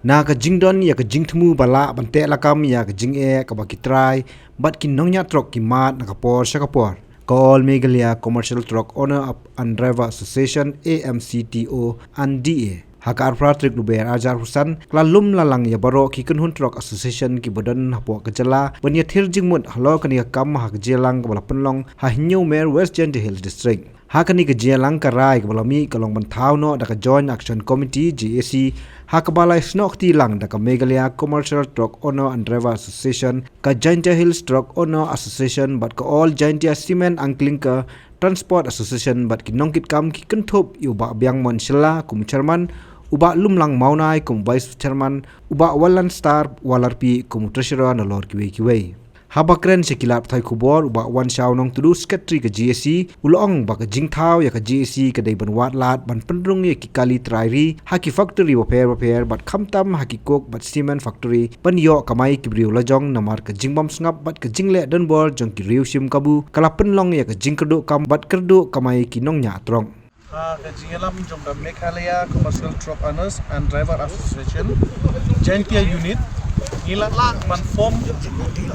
na ka jingdon ya ka jingthmu bala bante lakam ya ka jinge ka bakitrai bat ki nongnya trok ki mat na ka por shakapor Call Meghalaya Commercial Truck Owner and Driver Association AMCTO and DA Hakar Pratrik Luber Ajar Husan Klalum lalang ya baro ki kunhun truck association ki bodan hapo kejala bania thir jingmut halo kani kam hak jelang kabala penlong ha hinyo mer West Gentle Hills District hakani ke jelang karai kabala mi kalong bantau no da ka Joint Action Committee GAC hakabala snok ti lang da ka Meghalaya Commercial Truck Owner and Driver Association ka Gentle Hills Truck Owner Association bat ka all Gentle Cement Angklinker Transport Association bat ki nongkit kam ki kenthop yu ba biang mon sela kum chairman uba lumlang maunai kum vice chairman uba walan star walarpi kum treasurer na lord kiwe habakren sekilap thai kubor uba wan shaw nong tudu secretary ke GAC ulong ba ka jingthau ya ka GAC ka dei ban wat lat ban pendrung ye ki kali trairi haki factory repair bat khamtam haki kok bat cement factory ban yo kamai ki briu lajong namar ka jingbom ngap bat ka jingle dan bor jong ki riu sim kabu kala penlong ya ka jingkerdu kam bat kerdu kamai ki nong nya trong Kejingelam jongda Meghalaya Commercial Truck Owners and Driver Association Gentle Unit ngilatlang man form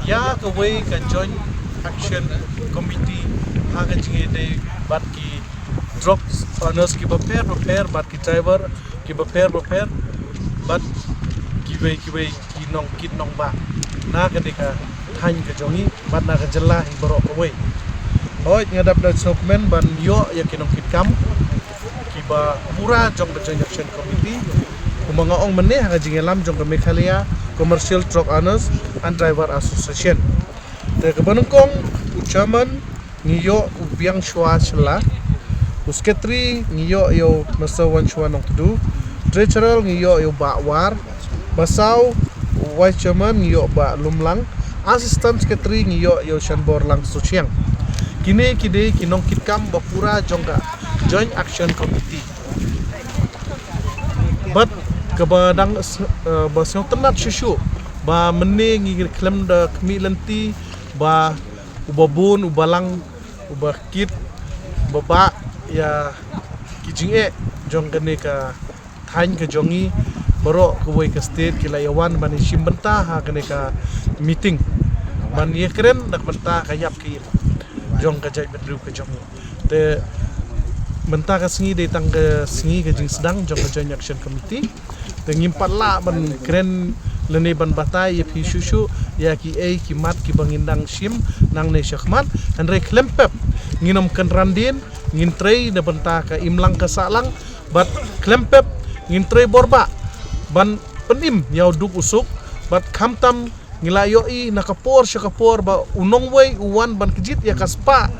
ya kaway ka Joint Action Committee ha kejingede bat ki truck owners ki prepare bat ki driver ki prepare bat ki nong ba na kadika thain ka jongi bat na ka jela hi baro kaway hoy ngadap da dokumen ban yo ya kinong kitkam kiba mura jong da Joint Action Committee kumangaong meneh ha jingelam jong da Meghalaya Commercial Truck Owners and Driver Association te kabanungkong ucaman ngiyo ubiang shwa sela usketri ngiyo yo masawan shwa nong tudu treasurer ngiyo yo bawar basaw vice chairman ngiyo ba lumlang assistant secretary ngiyo yo shanbor lang suciang kini kide kinong kitkam bapura jongga Joint Action Committee but kabadang basong tenat syusyu ba meni ngi klem da kmi lenti ba ubabun ubalang ubakit baba ya kijinge jong gane ka thain ka jongi baro kuwai ka state kila yawan bani shimbenta ha gane ka meeting ban ye keren dak benta kayap ki jong ka jai bedru ka jong te benta ka singi de tang ka singi ka jing sedang jong ka Joint Action Committee te ngimpat la ban keren lene ban batai ye phi shushu ya ki ki mat ki bangindang shim nang ne shakmat andre klempep nginom kan randin ngin trei de benta ka imlang ka salang bat klempep ngin trei borba ban penim yaw duk usuk bat khamtam ngilayoi nakapor syakapor ba unong way uwan ban kejit ya kaspa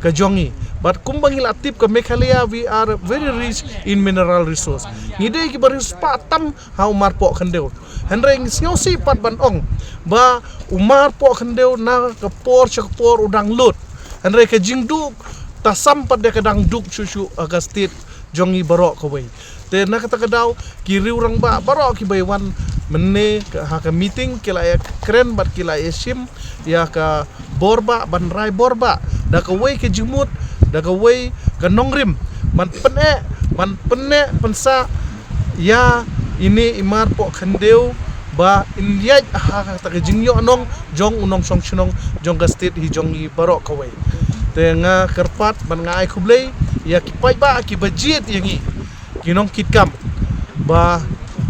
ka jongi but kumbang ilatip ka Meghalaya we are very rich in mineral resource ngide ki baris patam ha umar po khandeu hendreng snyosi pat ban ong ba umar po khandeu na kapor syakapor udang lut hendre ka jingdu tasam pat de kadang duk susu agastit jongi barok kawai te na kata kadaw kiriu rang ba barok ki baywan menne ha ka meeting kila ya keren bat kila ya sim ya ka borba ban rai borba da ka wei ke jimut da ka wei ka nongrim man pene pensa ya ini imar po khandeu ba india ha ka ta jingyo nong jong unong song chnong jong ka state hi jong i barok ka wei te nga kerpat ban nga ai khublei ya ki pai ba ki budget yangi kinong kitkam ba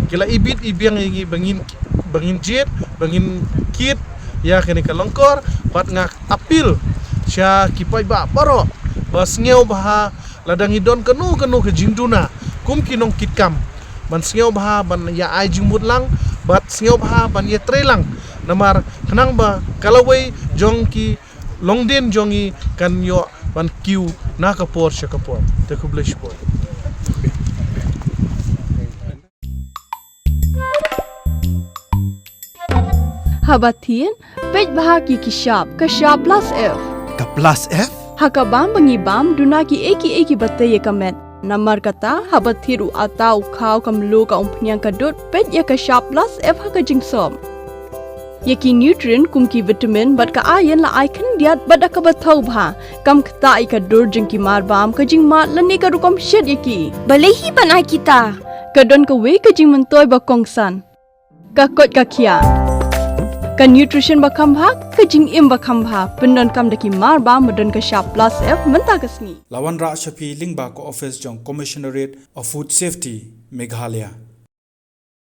kila ibit ibiang yangi bangin jet bangin kit ya kini kalongkor pat nga apil sya kipai ba baro bas ngeu bah ladang idon kenu ke jingduna kum kinong kitkam ban ngeu bah ban ya ai jingmut lang bat ngeu bah ban ye trelang namar kenang ba kalawai jong ki longden jongi kan yo ban kiu na kapor syakapor te kublish boy Habatin, pej bahagi kishap, kashap plus F. ka plus F Hakabam bangibam duna ki eki batte ye kamet. Namar kata habathiru atau khau kamlu ka umpnyang kadut pej ya kashap plus F haka jingsom. Yaki nutrient kum ki vitamin bat ka iron la ai khan diat bat ka bathau bha kam khta i ka dur jing ki mar bam ka jing ma lani ka rukom shed yaki. Balehi bana kita Kadon ka we ka jing mentoy ba kongsan. Ka kot ka kia. Ka nutrition ba khambha ka jing im ba khambha pendon kam daki mar ba madon ka sharp plus F menta ka sngi. Lawan Ra Shafi Lingba ko office jong Commissionerate of Food Safety Meghalaya.